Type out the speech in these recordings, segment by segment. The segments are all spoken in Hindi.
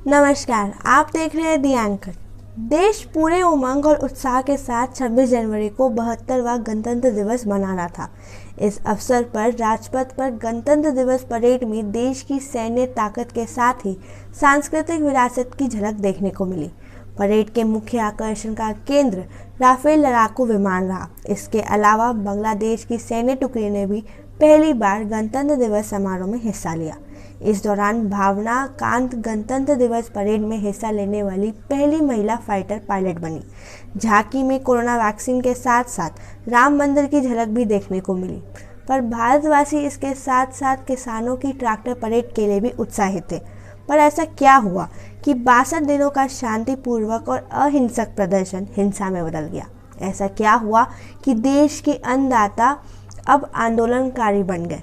नमस्कार, आप देख रहे हैं दी एंकर। देश पूरे उमंग और उत्साह के साथ 26 जनवरी को 72वां गणतंत्र दिवस मना रहा था। इस अवसर पर राजपथ पर गणतंत्र दिवस परेड में देश की सैन्य ताकत के साथ ही सांस्कृतिक विरासत की झलक देखने को मिली। परेड के मुख्य आकर्षण का केंद्र राफेल लड़ाकू विमान रहा। इसके अलावा बांग्लादेश की सैन्य टुकड़ी ने भी पहली बार गणतंत्र दिवस समारोह में हिस्सा लिया। इस दौरान भावना कांत गणतंत्र दिवस परेड में हिस्सा लेने वाली पहली महिला फाइटर पायलट बनी। झांकी में कोरोना वैक्सीन के साथ साथ राम मंदिर की झलक भी देखने को मिली। पर भारतवासी इसके साथ साथ किसानों की ट्रैक्टर परेड के लिए भी उत्साहित थे। पर ऐसा क्या हुआ कि 62 दिनों का शांतिपूर्वक और अहिंसक प्रदर्शन हिंसा में बदल गया? ऐसा क्या हुआ कि देश के अन्नदाता अब आंदोलनकारी बन गए?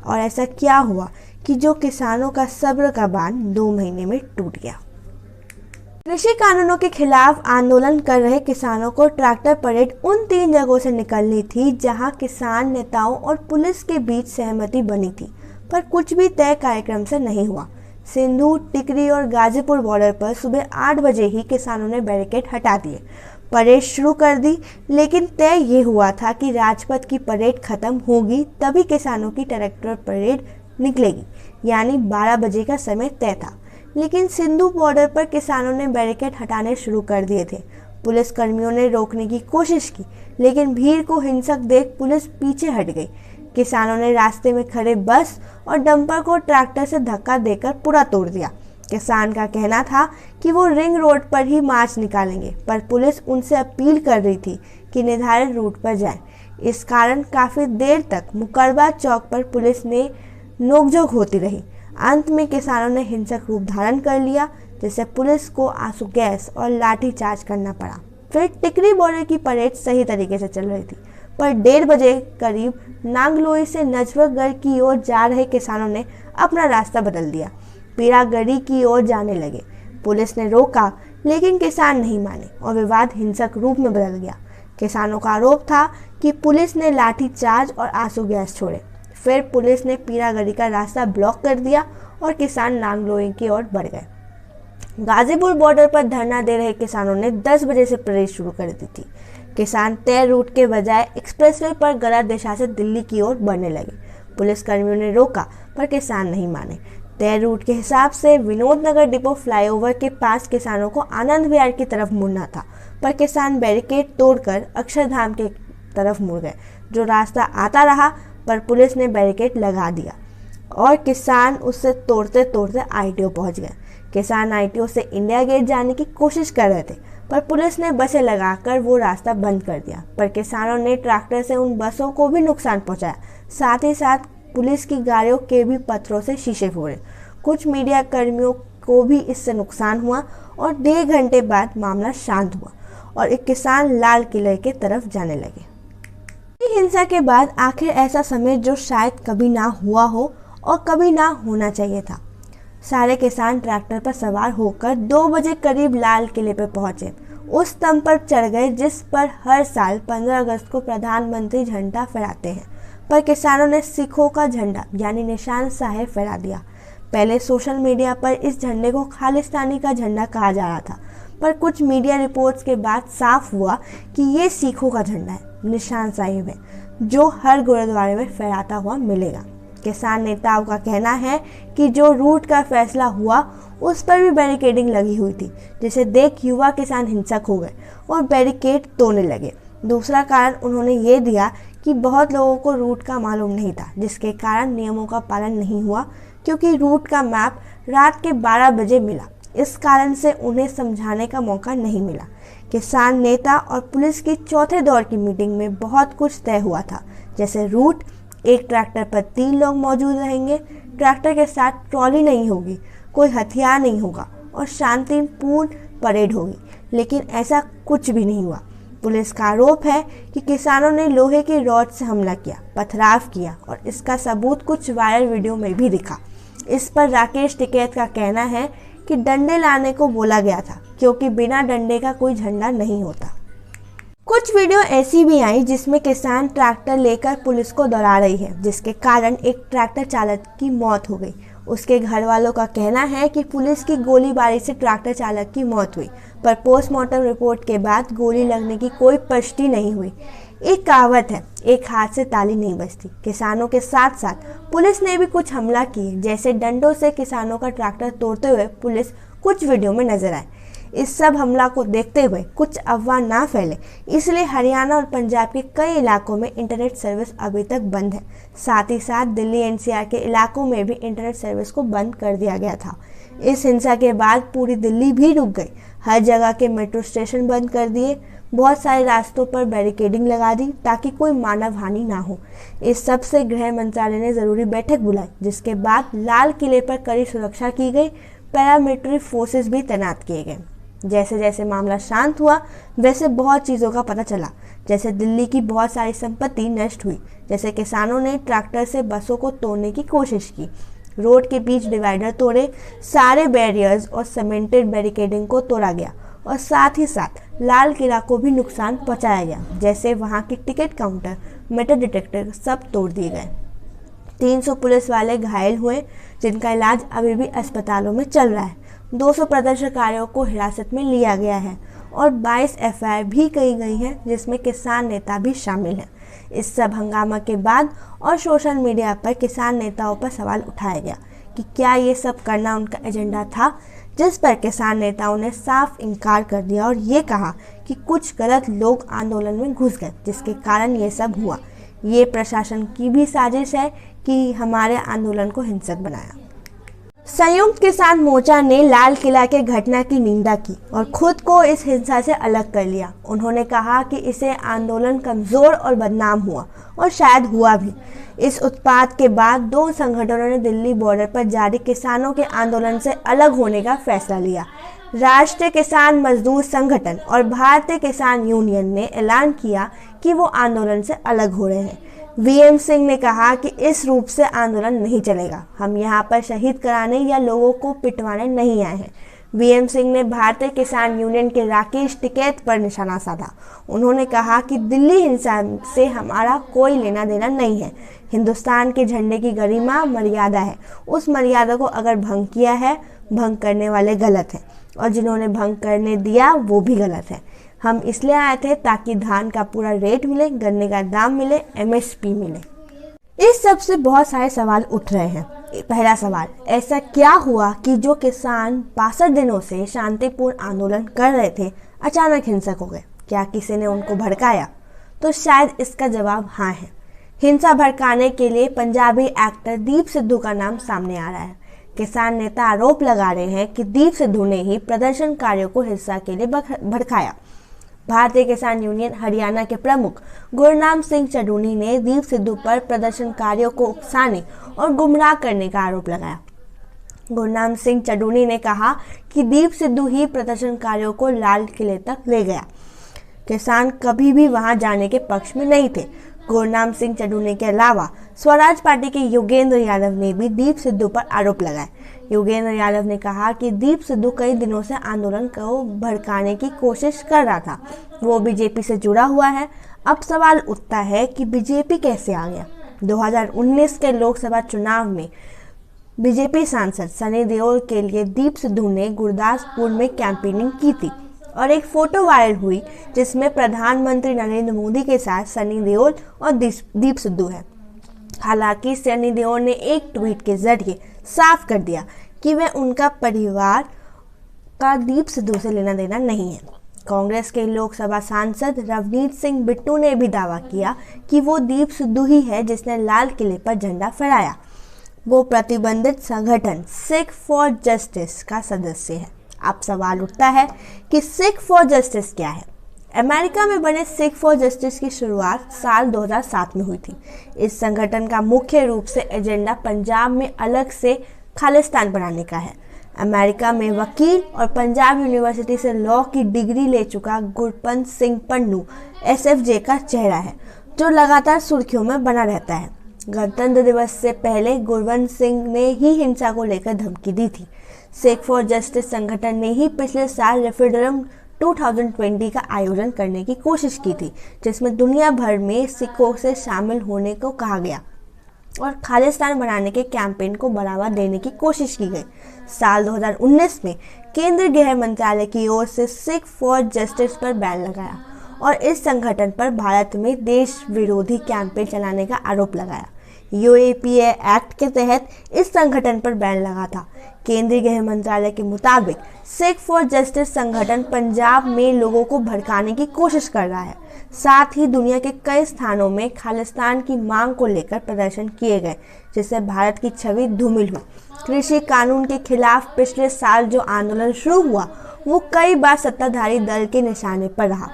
और ऐसा क्या हुआ कि जो किसानों का सब्र का बांध 2 महीने में टूट गया? कृषि कानूनों के खिलाफ आंदोलन कर रहे किसानों को ट्रैक्टर परेड उन 3 जगहों से निकलनी थी जहां किसान नेताओं और पुलिस के बीच सहमति बनी थी, पर कुछ भी तय कार्यक्रम से नहीं हुआ। सिंधु, टिकरी और गाजीपुर बॉर्डर पर सुबह 8 बजे ही किसानों ने बैरिकेड हटा दिए, परेड शुरू कर दी। लेकिन तय ये हुआ था कि राजपथ की परेड खत्म होगी तभी किसानों की ट्रैक्टर परेड निकलेगी, यानी 12 बजे का समय तय था। लेकिन सिंधु बॉर्डर पर किसानों ने बैरिकेड हटाने शुरू कर दिए थे। पुलिस कर्मियों ने रोकने की कोशिश की, लेकिन भीड़ को हिंसक देख पुलिस पीछे हट गई। किसानों ने रास्ते में खड़े बस और डंपर को ट्रैक्टर से धक्का देकर पूरा तोड़ दिया। किसान का कहना था कि वो रिंग रोड पर ही मार्च निकालेंगे, पर पुलिस उनसे अपील कर रही थी कि निर्धारित रूट पर जाएं। इस कारण काफ़ी देर तक मुकरबा चौक पर पुलिस ने नोकझोंक होती रही। अंत में किसानों ने हिंसक रूप धारण कर लिया, जिससे पुलिस को आंसू गैस और लाठी चार्ज करना पड़ा। फिर टिकरी बॉर्डर की परेड सही तरीके से चल रही थी, पर 1:30 बजे करीब नांगलोई से नजफगढ़ की ओर जा रहे किसानों ने अपना रास्ता बदल दिया, पीरागढ़ी की ओर जाने लगे। पुलिस ने रोका, लेकिन किसान नहीं माने और विवाद हिंसक रूप में बदल गया। किसानों का आरोप था कि पुलिस ने लाठी चार्ज और आंसू गैस छोड़े। फिर पुलिस ने पीरागढ़ी का रास्ता ब्लॉक कर दिया और किसान नांगलोई की ओर बढ़ गए। गाजीपुर बॉर्डर पर धरना दे रहे किसानों ने 10 बजे से परेड शुरू कर दी थी। किसान तय रूट के बजाय एक्सप्रेसवे पर गलत दिशा से दिल्ली की ओर बढ़ने लगे। पुलिस कर्मियों ने रोका, पर किसान नहीं माने। तय रूट के हिसाब से विनोद नगर डिपो फ्लाईओवर के पास किसानों को आनंद विहार की तरफ मुड़ना था, पर किसान बैरिकेड तोड़कर अक्षरधाम के तरफ मुड़ गए। जो रास्ता आता रहा, पर पुलिस ने बैरिकेड लगा दिया और किसान उससे तोड़ते तोड़ते आईटीओ पहुंच गए। किसान आईटीओ से इंडिया गेट जाने की कोशिश कर रहे थे, पर पुलिस ने बसें लगाकर वो रास्ता बंद कर दिया। पर किसानों ने ट्रैक्टर से उन बसों को भी नुकसान पहुंचाया, साथ ही साथ पुलिस की गाड़ियों के भी पत्थरों से शीशे फोड़े। कुछ मीडिया कर्मियों को भी इससे नुकसान हुआ और 1.5 घंटे बाद मामला शांत हुआ और एक किसान लाल किले की तरफ जाने लगे। हिंसा के बाद आखिर ऐसा समय जो शायद कभी ना हुआ हो और कभी ना होना चाहिए था। सारे किसान ट्रैक्टर पर सवार होकर 2 बजे करीब लाल किले पर पहुंचे। उस स्तंभ पर चढ़ गए जिस पर हर साल 15 अगस्त को प्रधानमंत्री झंडा फहराते हैं, पर किसानों ने सिखों का झंडा यानी निशान साहेब फहरा दिया। पहले सोशल मीडिया पर इस झंडे को खालिस्तानी का झंडा कहा जा रहा था, पर कुछ मीडिया रिपोर्ट्स के बाद साफ हुआ कि ये सिखों का झंडा है, निशान साहिब है, जो हर गुरुद्वारे में फहराता हुआ मिलेगा। किसान नेताओं का कहना है कि जो रूट का फैसला हुआ उस पर भी बैरिकेडिंग लगी हुई थी, जिसे देख युवा किसान हिंसक हो गए और बैरिकेड तोड़ने लगे। दूसरा कारण उन्होंने ये दिया कि बहुत लोगों को रूट का मालूम नहीं था, जिसके कारण नियमों का पालन नहीं हुआ, क्योंकि रूट का मैप रात के 12 बजे मिला। इस कारण से उन्हें समझाने का मौका नहीं मिला। किसान नेता और पुलिस की चौथे दौर की मीटिंग में बहुत कुछ तय हुआ था, जैसे रूट, एक ट्रैक्टर पर 3 लोग मौजूद रहेंगे, ट्रैक्टर के साथ ट्रॉली नहीं होगी, कोई हथियार नहीं होगा और शांतिपूर्ण परेड होगी। लेकिन ऐसा कुछ भी नहीं हुआ। पुलिस का आरोप है कि किसानों ने लोहे की रॉड से हमला किया, पथराव किया और इसका सबूत कुछ वायरल वीडियो में भी दिखा। इस पर राकेश टिकैत का कहना है कि डंडे लाने को बोला गया था, क्योंकि बिना डंडे का कोई झंडा नहीं होता। कुछ वीडियो ऐसी भी आई जिसमें किसान ट्रैक्टर लेकर पुलिस को दौड़ा रही है, जिसके कारण एक ट्रैक्टर चालक की मौत हो गई उसके घर वालों का कहना है कि पुलिस की गोलीबारी से ट्रैक्टर चालक की मौत हुई, पर पोस्टमार्टम रिपोर्ट के बाद गोली लगने की कोई पुष्टि नहीं हुई। एक कहावत है, एक हाथ से ताली नहीं बजती। किसानों के साथ साथ पुलिस ने भी कुछ हमला किए, जैसे डंडों से किसानों का ट्रैक्टर तोड़ते हुए पुलिस कुछ वीडियो में नजर आए। इस सब हमला को देखते हुए कुछ अफवाह ना फैले, इसलिए हरियाणा और पंजाब के कई इलाकों में इंटरनेट सर्विस अभी तक बंद है। साथ ही साथ दिल्ली एनसीआर के इलाकों में भी इंटरनेट सर्विस को बंद कर दिया गया था। इस हिंसा के बाद पूरी दिल्ली भी रुक गई। हर जगह के मेट्रो स्टेशन बंद कर दिए, बहुत सारे रास्तों पर बैरिकेडिंग लगा दी ताकि कोई मानव हानि ना हो। इस सब से गृह मंत्रालय ने जरूरी बैठक बुलाई, जिसके बाद लाल किले पर कड़ी सुरक्षा की गई, पैरामिलिट्री फोर्सेस भी तैनात किए गए। जैसे जैसे मामला शांत हुआ, वैसे बहुत चीज़ों का पता चला। जैसे दिल्ली की बहुत सारी संपत्ति नष्ट हुई, जैसे किसानों ने ट्रैक्टर से बसों को तोड़ने की कोशिश की, रोड के बीच डिवाइडर तोड़े, सारे बैरियर्स और सीमेंटेड बैरिकेडिंग को तोड़ा गया, और साथ ही साथ लाल किला को भी नुकसान पहुंचाया गया। जैसे वहां के टिकट काउंटर, मेटल डिटेक्टर सब तोड़ दिए गए। 300 पुलिस वाले घायल हुए, जिनका इलाज अभी भी अस्पतालों में चल रहा है। 200 प्रदर्शनकारियों को हिरासत में लिया गया है और 22 एफआईआर भी की गई हैं, जिसमें किसान नेता भी शामिल हैं। इस सब हंगामा के बाद और सोशल मीडिया पर किसान नेताओं पर सवाल उठाया गया कि क्या ये सब करना उनका एजेंडा था, जिस पर किसान नेताओं ने साफ इनकार कर दिया और ये कहा कि कुछ गलत लोग आंदोलन में घुस गए, जिसके कारण ये सब हुआ। ये प्रशासन की भी साजिश है कि हमारे आंदोलन को हिंसक बनाया। संयुक्त किसान मोर्चा ने लाल किला के घटना की निंदा की और खुद को इस हिंसा से अलग कर लिया। उन्होंने कहा कि इसे आंदोलन कमजोर और बदनाम हुआ, और शायद हुआ भी। इस उत्पात के बाद 2 संगठनों ने दिल्ली बॉर्डर पर जारी किसानों के आंदोलन से अलग होने का फैसला लिया। राष्ट्रीय किसान मजदूर संगठन और भारतीय किसान यूनियन ने ऐलान किया कि वो आंदोलन से अलग हो रहे हैं। वीएम सिंह ने कहा कि इस रूप से आंदोलन नहीं चलेगा, हम यहाँ पर शहीद कराने या लोगों को पिटवाने नहीं आए हैं। वीएम सिंह ने भारतीय किसान यूनियन के राकेश टिकैत पर निशाना साधा। उन्होंने कहा कि दिल्ली हिंसा से हमारा कोई लेना देना नहीं है। हिंदुस्तान के झंडे की गरिमा मर्यादा है, उस मर्यादा को अगर भंग किया है, भंग करने वाले गलत हैं, और जिन्होंने भंग करने दिया वो भी गलत है। हम इसलिए आए थे ताकि धान का पूरा रेट मिले, गन्ने का दाम मिले, एमएसपी मिले। इस सब से बहुत सारे सवाल उठ रहे हैं। पहला सवाल, ऐसा क्या हुआ कि जो किसान 62 दिनों से शांतिपूर्ण आंदोलन कर रहे थे, अचानक हिंसक हो गए? क्या किसी ने उनको भड़काया? तो शायद इसका जवाब हाँ है। हिंसा भड़काने के लिए पंजाबी एक्टर दीप सिद्धू का नाम सामने आ रहा है। किसान नेता आरोप लगा रहे हैं कि दीप सिद्धू ने ही प्रदर्शनकारियों को हिंसा के लिए भड़काया। भारतीय किसान यूनियन हरियाणा के प्रमुख गुरनाम सिंह चडूनी ने दीप सिद्धू पर प्रदर्शनकारियों को उकसाने और गुमराह करने का आरोप लगाया। गुरनाम सिंह चडूनी ने कहा कि दीप सिद्धू ही प्रदर्शनकारियों को लाल किले तक ले गया। किसान कभी भी वहां जाने के पक्ष में नहीं थे। गुरनाम सिंह चडूनी के अलावा स्वराज पार्टी के योगेंद्र यादव ने भी दीप सिद्धू पर आरोप लगाए। योगेंद्र यादव ने कहा कि दीप सिद्धू कई दिनों से आंदोलन को भड़काने की कोशिश कर रहा था, वो बीजेपी से जुड़ा हुआ है। अब सवाल उठता है कि बीजेपी कैसे आ गया। 2019 के लोकसभा चुनाव में बीजेपी सांसद सनी देओल के लिए दीप सिद्धू ने गुरदासपुर में कैंपेनिंग की थी और एक फोटो वायरल हुई जिसमें प्रधानमंत्री नरेंद्र मोदी के साथ सनी देओल और दीप सिद्धू है। हालांकि सनी देओल ने एक ट्वीट के जरिए साफ कर दिया कि वह उनका परिवार का दीप सिद्धू से लेना देना नहीं है। कांग्रेस के लोकसभा सांसद रवनीत सिंह बिट्टू ने भी दावा किया कि वो दीप सिद्धू ही है जिसने लाल किले पर झंडा फहराया। वो प्रतिबंधित संगठन सिख फॉर जस्टिस का सदस्य है। अब सवाल उठता है कि सिख फॉर जस्टिस क्या है। अमेरिका में बने सिख फॉर जस्टिस की शुरुआत साल 2007 में हुई थी। इस संगठन का मुख्य रूप से एजेंडा पंजाब में अलग से खालिस्तान बनाने का है। अमेरिका में वकील और पंजाब यूनिवर्सिटी से लॉ की डिग्री ले चुका गुरपंत सिंह पन्नू एसएफजे का चेहरा है, जो लगातार सुर्खियों में बना रहता है। गणतंत्र दिवस से पहले गुरवंत सिंह ने ही हिंसा को लेकर धमकी दी थी। सिख फॉर जस्टिस संगठन ने ही पिछले साल रेफरेंडम 2020 का आयोजन करने की कोशिश की थी, जिसमें दुनिया भर में सिखों से शामिल होने को कहा गया। और खालिस्तान बनाने के कैंपेन को बढ़ावा देने की कोशिश की गई। साल 2019 में केंद्रीय गृह मंत्रालय की ओर से सिख फॉर जस्टिस पर बैन लगाया और इस संगठन पर भारत में देश विरोधी कैंपेन चलाने का आरोप लगाया। यूएपीए एक्ट के तहत इस संगठन पर बैन लगा था। केंद्रीय गृह मंत्रालय के मुताबिक सिख फॉर जस्टिस संगठन पंजाब में लोगों को भड़काने की कोशिश कर रहा है। साथ ही दुनिया के कई स्थानों में खालिस्तान की मांग को लेकर प्रदर्शन किए गए, जिससे भारत की छवि धूमिल हुई। कृषि कानून के खिलाफ पिछले साल जो आंदोलन शुरू हुआ वो कई बार सत्ताधारी दल के निशाने पर रहा।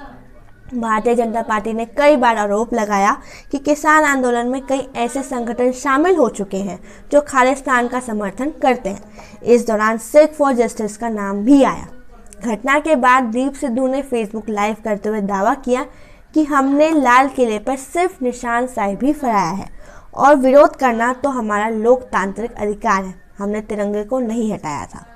भारतीय जनता पार्टी ने कई बार आरोप लगाया कि किसान आंदोलन में कई ऐसे संगठन शामिल हो चुके हैं जो खालिस्तान का समर्थन करते हैं। इस दौरान सिख फॉर जस्टिस का नाम भी आया। घटना के बाद दीप सिद्धू ने फेसबुक लाइव करते हुए दावा किया कि हमने लाल किले पर सिर्फ निशान साहिब ही फहराया है और विरोध करना तो हमारा लोकतांत्रिक अधिकार है, हमने तिरंगे को नहीं हटाया था।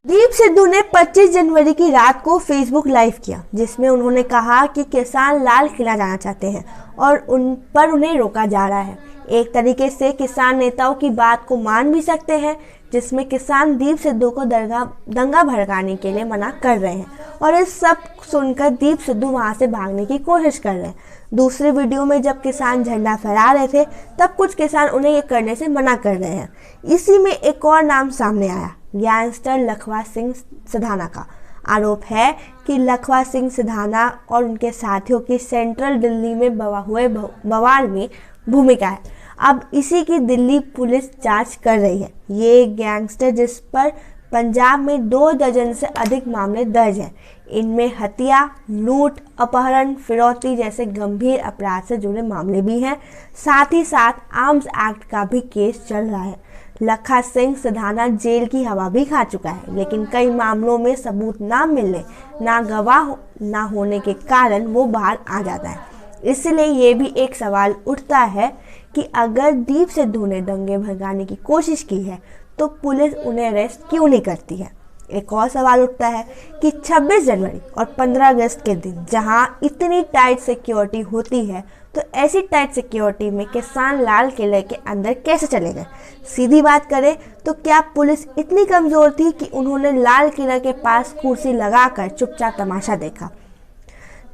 दीप सिद्धू ने 25 जनवरी की रात को फेसबुक लाइव किया, जिसमें उन्होंने कहा कि किसान लाल किला जाना चाहते हैं और उन पर उन्हें रोका जा रहा है। एक तरीके से किसान नेताओं की बात को मान भी सकते हैं, जिसमें किसान दीप सिद्धू को दंगा भड़काने के लिए मना कर रहे हैं और इस सब सुनकर दीप सिद्धू वहां से भागने की कोशिश कर रहे हैं। दूसरे वीडियो में जब किसान झंडा फहरा रहे थे तब कुछ किसान उन्हें ये करने से मना कर रहे हैं। इसी में एक और नाम सामने आया, गैंगस्टर लखवा सिंह सिधाना का। आरोप है कि लखवा सिंह सिधाना और उनके साथियों की सेंट्रल दिल्ली में हुए बवाल में भूमिका है। अब इसी की दिल्ली पुलिस जांच कर रही है। ये गैंगस्टर जिस पर पंजाब में 2 दर्जन से अधिक मामले दर्ज हैं। इनमें हत्या, लूट, अपहरण, फिरौती जैसे गंभीर अपराध से जुड़े मामले भी हैं। साथ ही साथ आर्म्स एक्ट का भी केस चल रहा है। लखा सिंह सिधाना जेल की हवा भी खा चुका है, लेकिन कई मामलों में सबूत ना मिलने, ना गवाह ना होने के कारण वो बाहर आ जाता है। इसलिए ये भी एक सवाल उठता है कि अगर दीप सिद्धू ने दंगे भड़काने की कोशिश की है तो पुलिस उन्हें अरेस्ट क्यों नहीं करती है। एक और सवाल उठता है कि 26 जनवरी और 15 अगस्त के दिन जहां इतनी टाइट सिक्योरिटी होती है तो ऐसी टाइट सिक्योरिटी में किसान लाल किले के अंदर कैसे चले गए। सीधी बात करें तो क्या पुलिस इतनी कमजोर थी कि उन्होंने लाल किले के पास कुर्सी लगाकर चुपचाप तमाशा देखा।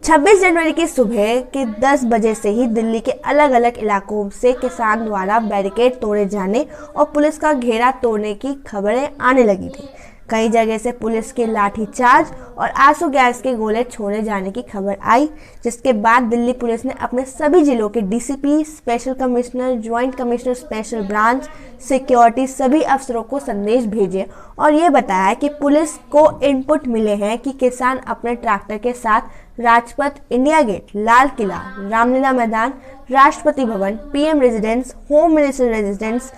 26 जनवरी की सुबह के 10 बजे से ही दिल्ली के अलग अलग इलाकों से किसान द्वारा बैरिकेड तोड़े जाने और पुलिस का घेरा तोड़ने की खबरें आने लगी थी। कई जगह से पुलिस के लाठीचार्ज और आंसू गैस के गोले छोड़े जाने की खबर आई, जिसके बाद दिल्ली पुलिस ने अपने सभी जिलों के DCP, special commissioner, joint commissioner special branch, security सभी अफसरों को संदेश भेजे और ये बताया कि पुलिस को इनपुट मिले हैं कि किसान अपने ट्रैक्टर के साथ राजपथ, इंडिया गेट, लाल किला, रामलीला मैदान, Rashtrapati Bhavan, PM residence, home minister residence,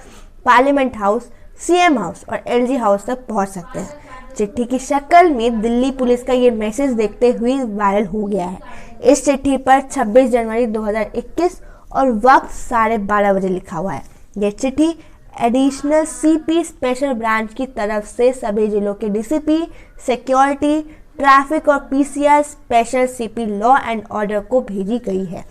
parliament house, CM house और एलजी हाउस तक पहुंच सकते हैं। चिट्ठी की शक्ल में दिल्ली पुलिस का ये मैसेज देखते हुए वायरल हो गया है। इस चिट्ठी पर 26 जनवरी 2021 और वक्त 12:30 बजे लिखा हुआ है। ये चिट्ठी एडिशनल सीपी स्पेशल ब्रांच की तरफ से सभी जिलों के डीसीपी, सिक्योरिटी, ट्रैफिक और PCR special CP law and order को भेजी गई है।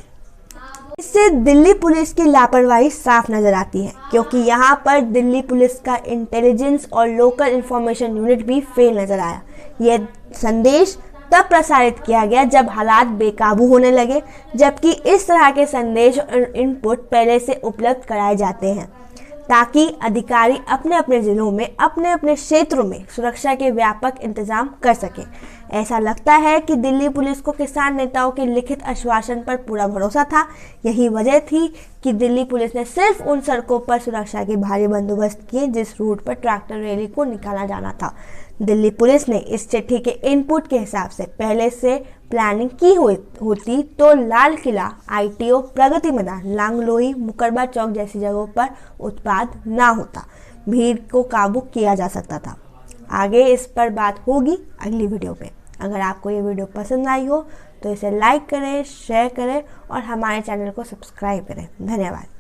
इससे दिल्ली पुलिस की लापरवाही साफ नजर आती है, क्योंकि यहाँ पर दिल्ली पुलिस का इंटेलिजेंस और लोकल इंफॉर्मेशन यूनिट भी फेल नजर आया। यह संदेश तब प्रसारित किया गया जब हालात बेकाबू होने लगे, जबकि इस तरह के संदेश और इनपुट पहले से उपलब्ध कराए जाते हैं ताकि अधिकारी अपने अपने जिलों में, अपने अपने क्षेत्रों में सुरक्षा के व्यापक इंतजाम कर सकें। ऐसा लगता है कि दिल्ली पुलिस को किसान नेताओं के लिखित आश्वासन पर पूरा भरोसा था। यही वजह थी कि दिल्ली पुलिस ने सिर्फ उन सड़कों पर सुरक्षा के भारी बंदोबस्त किए जिस रूट पर ट्रैक्टर रैली को निकाला जाना था। दिल्ली पुलिस ने इस चिट्ठी के इनपुट के हिसाब से पहले से प्लानिंग की होती तो लाल किला, आईटीओ, प्रगति मैदान, लांगलोई, मुकरबा चौक जैसी जगहों पर उत्पाद ना होता, भीड़ को काबू किया जा सकता था। आगे इस पर बात होगी अगली वीडियो पे। अगर आपको ये वीडियो पसंद आई हो तो इसे लाइक करें, शेयर करें और हमारे चैनल को सब्सक्राइब करें। धन्यवाद।